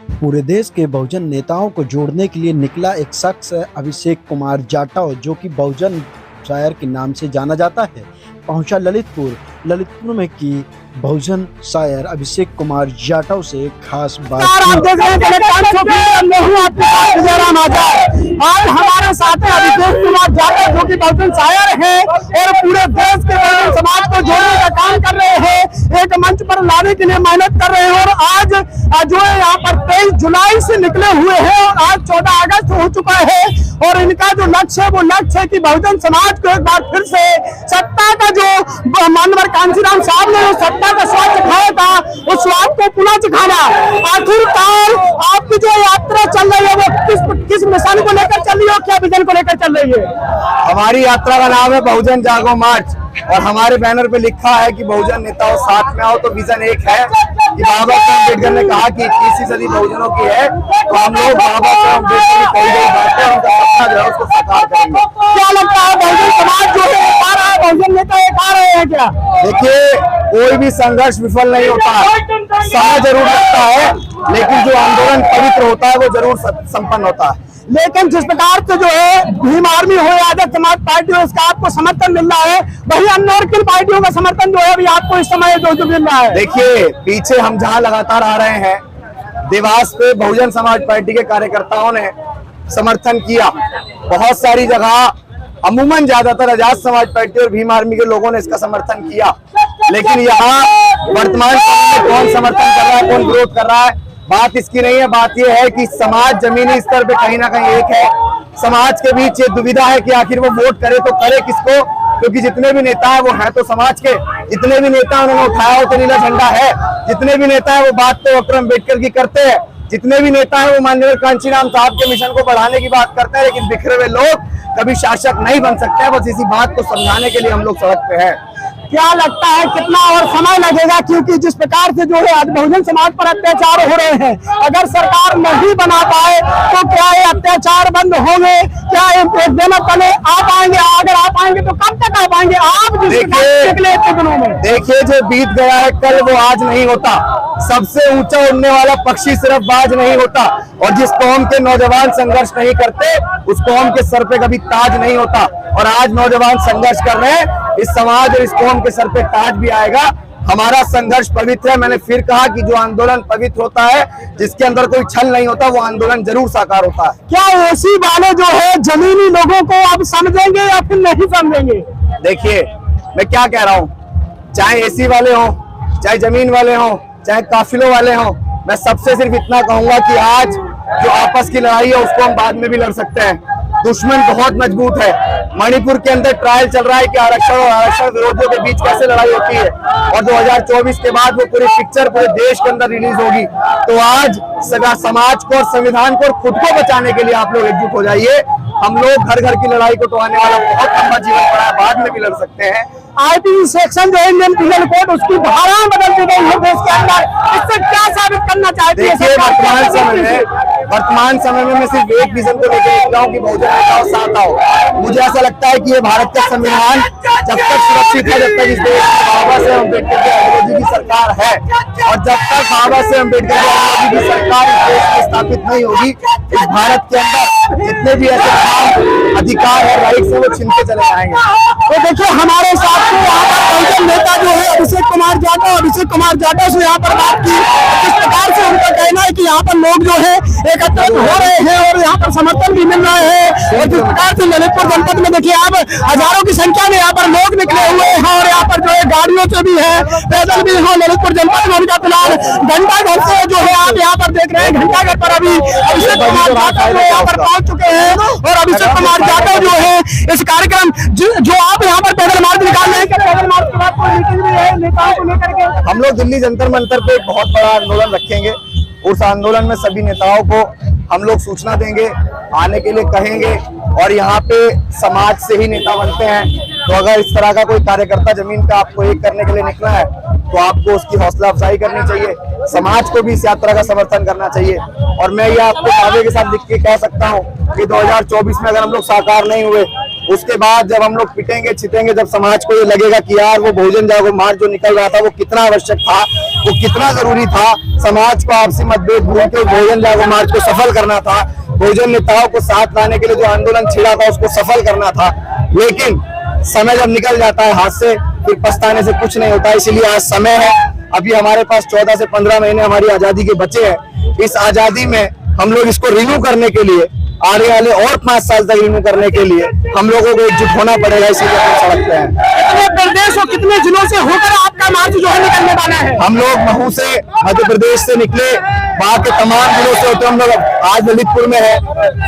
पूरे देश के बहुजन नेताओं को जोड़ने के लिए निकला एक शख्स है अभिषेक कुमार जाटव, जो कि बहुजन शायर के नाम से जाना जाता है। पहुंचा ललितपुर में की बहुजन शायर अभिषेक कुमार जाटव से खास बात। आज हमारे साथ है अभिषेक कुमार जाटव, जो कि बहुजन शायर है और पूरे देश के बहुजन समाज को जोड़ने का काम कर रहे हैं, एक मंच पर लाने के लिए मेहनत कर रहे हैं। और आज जो है यहाँ पर 23 जुलाई से निकले हुए हैं और आज 14 अगस्त हो चुका है। और इनका जो लक्ष्य है वो लक्ष्य है कि बहुजन समाज को एक बार फिर से सत्ता का जो मानवर कांशीराम साहब ने सत्ता का स्वाद चखाया था, उस स्वाद को पुनः चखाना। आखिरकार आपकी जो यात्रा चल रही है वो किस मिशन को लेकर चल रही है, क्या विजन को लेकर चल रही है? हमारी यात्रा का नाम है बहुजन जागो मार्च और हमारे बैनर पे लिखा है कि बहुजन नेताओं साथ में आओ। तो विजन एक है कि बाबा साहब अम्बेडकर ने कहा कि 21वीं सदी बहुजनों की है, तो हम लोग बाबा साहब अम्बेडकर की कही गई बातें, उनका सपना जो है उसको साकार करेंगे। क्या लगता है बहुजन समाज जो है आ रहा है, बहुजन नेता एक आ रहे हैं क्या? देखिए, कोई भी संघर्ष विफल नहीं होता है, समय जरूर लगता है, लेकिन जो आंदोलन पवित्र होता है वो जरूर संपन्न होता है। लेकिन जिस प्रकार से जो है भीम आर्मी हो या आजाद समाज पार्टी हो, इसका आपको समर्थन मिल रहा है, वही अन्य और किन पार्टियों का समर्थन जो है अभी आपको इस समय जो मिल रहा है? देखिए, पीछे हम जहां लगातार आ रहे हैं, देवास पे बहुजन समाज पार्टी के कार्यकर्ताओं ने समर्थन किया। बहुत सारी जगह अमूमन ज्यादातर आजाद समाज पार्टी और भीम आर्मी के लोगों ने इसका समर्थन किया, लेकिन यहाँ वर्तमान समय में कौन समर्थन कर रहा है, कौन विरोध कर रहा है, बात इसकी नहीं है। बात यह है कि समाज जमीनी स्तर पे कहीं ना कहीं एक है। समाज के बीच ये दुविधा है कि आखिर वो वोट करे तो करे किसको, क्योंकि जितने भी नेता है वो हैं तो समाज के, जितने भी नेता उन्होंने उठाया हो तो नीला झंडा है, जितने भी नेता है वो बात तो डॉक्टर अम्बेडकर की करते हैं, जितने भी नेता है वो माननीय कांशीराम साहब के मिशन को बढ़ाने की बात करते हैं। लेकिन बिखरे हुए लोग कभी शासक नहीं बन सकते हैं। बस इसी बात को समझाने के लिए हम लोग सड़क पे हैं। क्या लगता है कितना और समय लगेगा, क्योंकि जिस प्रकार से जो है आज बहुजन समाज पर अत्याचार हो रहे हैं, अगर सरकार नहीं बना पाए तो क्या ये अत्याचार बंद होंगे? क्या एक दिन पहले आ पाएंगे? अगर आ पाएंगे तो कब तक आ पाएंगे? आप निकले इतने दिनों में, देखिए, जो बीत गया है कल वो आज नहीं होता। सबसे ऊंचा उड़ने वाला पक्षी सिर्फ बाज नहीं होता, और जिस कौम के नौजवान संघर्ष नहीं करते उस कौम के सर पे कभी ताज नहीं होता। और आज नौजवान संघर्ष कर रहे हैं, इस समाज और इस कौम के सर पे ताज भी आएगा। हमारा संघर्ष पवित्र है। मैंने फिर कहा कि जो आंदोलन पवित्र होता है, जिसके अंदर कोई छल नहीं होता, वो आंदोलन जरूर साकार होता है। क्या ओसी वाले जो है जमीनी लोगों को अब समझेंगे या फिर नहीं समझेंगे? देखिए, मैं क्या कह रहा हूँ, चाहे एसी वाले हों, चाहे जमीन वाले हों, चाहे काफिलों वाले हों, मैं सबसे सिर्फ इतना कहूंगा कि आज जो आपस की लड़ाई है उसको हम बाद में भी लड़ सकते हैं। दुश्मन बहुत मजबूत है। मणिपुर के अंदर ट्रायल चल रहा है कि आरक्षण और आरक्षण विरोधियों के बीच कैसे लड़ाई होती है, और 2024 के बाद वो पूरी पिक्चर पूरे देश के अंदर रिलीज होगी। तो आज समाज को और संविधान को और खुद को बचाने के लिए आप लोग एकजुट हो जाइए। हम लोग घर घर की लड़ाई को टुहाने वाला बहुत लंबा जीवन पड़ा है, बाद में भी लड़ सकते हैं। आईपीसी सेक्शन जो है इंडियन पीनल कोड, उसकी धाराएं बदल दी गई है देश के अंदर, इससे क्या साबित करना चाहते हैं? देखिए, वर्तमान समय में मैं सिर्फ एक विजन को लेकर लिख रहा हूँ कि बहुजन नेताओं साथ आओ। मुझे ऐसा लगता है कि ये भारत का संविधान जब तक सुरक्षित है, जब तक इस देश में बाबा साहेब अम्बेडकर की आइडियोलॉजी की सरकार है, और जब तक बाबा साहेब अम्बेडकर की आइडियोलॉजी की सरकार इस देश में स्थापित नहीं होगी, इस भारत के अंदर जितने भी ऐसे अधिकार है, राइट्स है, वो छीनते चले जाएंगे। तो देखिए, हमारे साथ यहाँ पर बहुजन नेता जो है अभिषेक कुमार जाटव से यहाँ पर बात की। किस प्रकार से उनका कहना है कि यहाँ पर लोग जो है एकत्रित हो रहे हैं और यहाँ पर समर्थन भी मिल रहा है। और जिस प्रकार से ललितपुर जनपद में देखिए आप हजारों की संख्या में यहाँ पर लोग निकले हुए हैं, और यहाँ पर जो है गाड़ियों से भी है, पैदल भी है। ललितपुर जनपद में उनका फिलहाल घंटाघर से जो है आप यहाँ पर देख रहे हैं, घंटाघर पर अभी अभिषेक कुमार जाटव यहाँ पर पहुंच चुके हैं। और अभिषेक कुमार जाटव जो है इस कार्यक्रम जो आप यहाँ पर पैदल मार्च निकाल रहे हैं, पैदल मार्च के बाद कोई मीटिंग भी है नेताओं को लेकर के? हम लोग दिल्ली जंतर मंतर पे एक बहुत बड़ा आंदोलन रखेंगे। उस आंदोलन में सभी नेताओं को हम लोग सूचना देंगे, आने के लिए कहेंगे, और यहाँ पे समाज से ही नेता बनते हैं। तो अगर इस तरह का कोई कार्यकर्ता जमीन का आपको एक करने के लिए निकला है, तो आपको उसकी हौसला अफजाई करनी चाहिए। समाज को भी इस यात्रा का समर्थन करना चाहिए। और मैं ये आपको दावे के साथ लिख के कह सकता हूँ कि 2024 में अगर हम लोग साकार नहीं हुए उसके बाद जब हम लोग पिटेंगे छिटेंगे, जब समाज को ये लगेगा कि यार वो बहुजन जागो मार्च जो निकल रहा था वो कितना आवश्यक था, वो कितना जरूरी था, समाज को आपसी मतभेद भूल के बहुजन जागो मार्च को सफल करना था, बहुजन नेताओं को साथ लाने के लिए जो आंदोलन छिड़ा था उसको सफल करना था। लेकिन समय जब निकल जाता है हाथ से, फिर पछताने से कुछ नहीं होता। इसीलिए आज समय है, अभी हमारे पास 14 से 15 महीने हमारी आजादी के बचे हैं। इस आजादी में हम लोग इसको रिन्यू करने के लिए, आने वाले और 5 साल तक रिन्यू करने के लिए हम लोगों को एकजुट होना पड़ेगा। इसीलिए हम सड़क पे हैं। कितने प्रदेश और कितने जिलों से होकर आपका मार्च जो है निकलने वाला है? हम लोग महू से, मध्य प्रदेश से निकले, वहाँ के तमाम जिलों से होते हम लोग आज ललितपुर में है,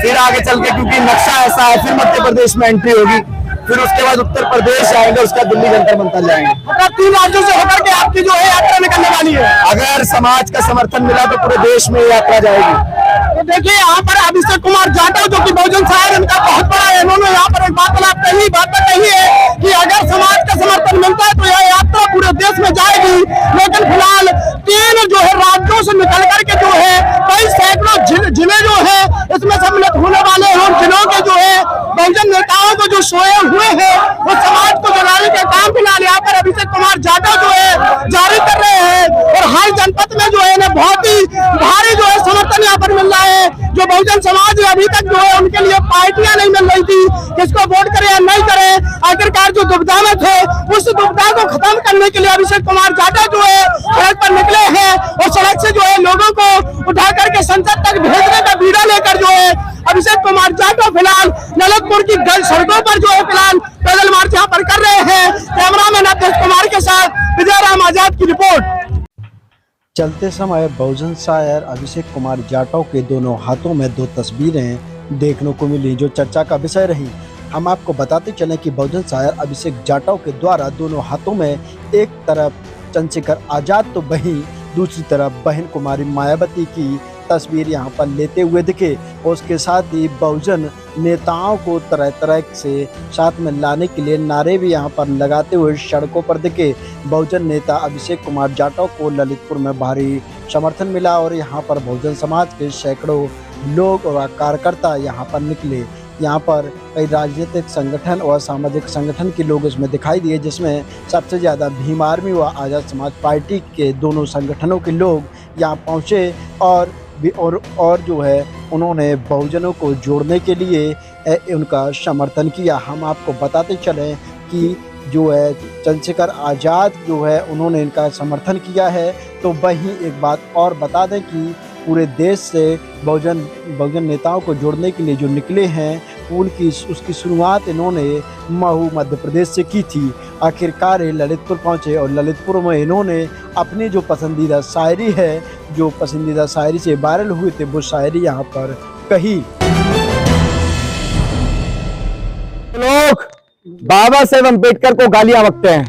फिर आगे चल के क्योंकि नक्शा ऐसा है फिर मध्य प्रदेश में एंट्री होगी, फिर उसके बाद उत्तर प्रदेश जाएंगे, उसके बाद दिल्ली जंतर मंतर जाएंगे। मतलब 3 राज्यों से होकर के आपकी जो है यात्रा निकलने वाली है। अगर समाज का समर्थन मिला तो पूरे देश में यात्रा जाएगी। तो देखिए यहाँ पर अभिषेक कुमार जाटव जो कि बहुजन समाज उनका बहुत बड़ा है, उन्होंने यहाँ पर एक बात कही है कि अगर समाज का समर्थन मिलता है तो यह यात्रा पूरे देश में जाएगी। लेकिन फिलहाल 3 जो है राज्यों से निकल करके जो है कई सैकड़ों जिले जो है इसमें सम्मिलित होने वाले हैं। उन जिलों के जो है बहुजन नेताओं को जो सोए हुए हैं वो समाज को जगाने के काम फिलहाल यहाँ पर अभिषेक कुमार जाटव जो है जारी कर रहे हैं। और हर जनपद में जो है ना बहुत ही भारी जो है समर्थन यहाँ पर मिल रहा है। जो बहुजन समाज अभी तक जो है उनके लिए पार्टियां नहीं मिल रही थी, किसको वोट करे या नहीं करे, आखिरकार जो दुविधा में थे उस दुविधा को खत्म करने के लिए अभिषेक कुमार जाटव जो है सड़क पर निकले हैं और सड़क से जो है लोगों को उठा करके संसद तक भेजने का बीड़ा लेकर जो है अभिषेक कुमार जाटव फिलहाल ललितपुर की सड़कों पर जो है फिलहाल पैदल मार्च यहाँ पर कर रहे हैं। कैमरामैन अवधेश कुमार के साथ विजय राम आजाद की रिपोर्ट। चलते समय बहुजन शायर अभिषेक कुमार जाटव के दोनों हाथों में 2 तस्वीरें देखने को मिली जो चर्चा का विषय रही। हम आपको बताते चलें कि बहुजन शायर अभिषेक जाटव के द्वारा दोनों हाथों में एक तरफ चंद्रशेखर आजाद तो वहीं दूसरी तरफ बहन कुमारी मायावती की तस्वीर यहाँ पर लेते हुए दिखे। और उसके साथ ही बहुजन नेताओं को तरह तरह से साथ में लाने के लिए नारे भी यहाँ पर लगाते हुए सड़कों पर दिखे। बहुजन नेता अभिषेक कुमार जाटव को ललितपुर में भारी समर्थन मिला और यहाँ पर बहुजन समाज के सैकड़ों लोग और कार्यकर्ता यहाँ पर निकले। यहाँ पर कई राजनीतिक संगठन और सामाजिक संगठन के लोग इसमें दिखाई दिए, जिसमें सबसे ज़्यादा भीम आर्मी व आज़ाद समाज पार्टी के दोनों संगठनों के लोग यहाँ पहुँचे और जो है उन्होंने बहुजनों को जोड़ने के लिए उनका समर्थन किया। हम आपको बताते चलें कि जो है चंद्रशेखर आज़ाद जो है उन्होंने इनका समर्थन किया है। तो वहीं एक बात और बता दें कि पूरे देश से बहुजन नेताओं को जोड़ने के लिए जो निकले हैं उसकी शुरुआत इन्होंने महू मध्य प्रदेश से की थी। आखिरकार ललितपुर पहुंचे और ललितपुर में इन्होंने अपनी जो पसंदीदा शायरी है, जो पसंदीदा शायरी से वायरल हुए थे, वो शायरी यहाँ पर कही। लोग बाबा साहेब अम्बेडकर को गालियां बकते हैं,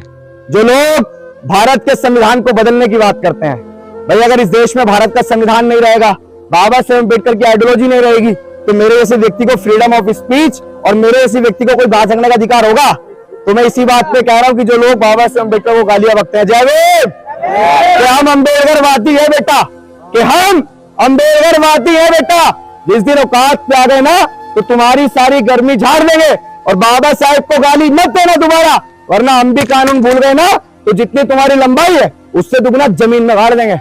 जो लोग भारत के संविधान को बदलने की बात करते हैं, भाई अगर इस देश में भारत का संविधान नहीं रहेगा, बाबा साहेब अम्बेडकर की आइडियोलॉजी नहीं रहेगी, तो मेरे जैसे व्यक्ति को फ्रीडम ऑफ स्पीच और मेरे जैसे व्यक्ति को कोई बात करने का अधिकार होगा? तो मैं इसी बात पे कह रहा हूं कि जो लोग बाबा साहेब अम्बेडकर को गालियां बकते हैं, जय कि हम अम्बेडकरवादी है बेटा, कि हम अम्बेडकरवादी है बेटा। जिस दिन औकात पे आ गए ना तो तुम्हारी सारी गर्मी झाड़ देंगे और बाबा साहेब को गाली मत देना दोबारा, वरना हम भी कानून भूल गए ना तो जितनी तुम्हारी लंबाई है उससे दुगना जमीन में गाड़ देंगे।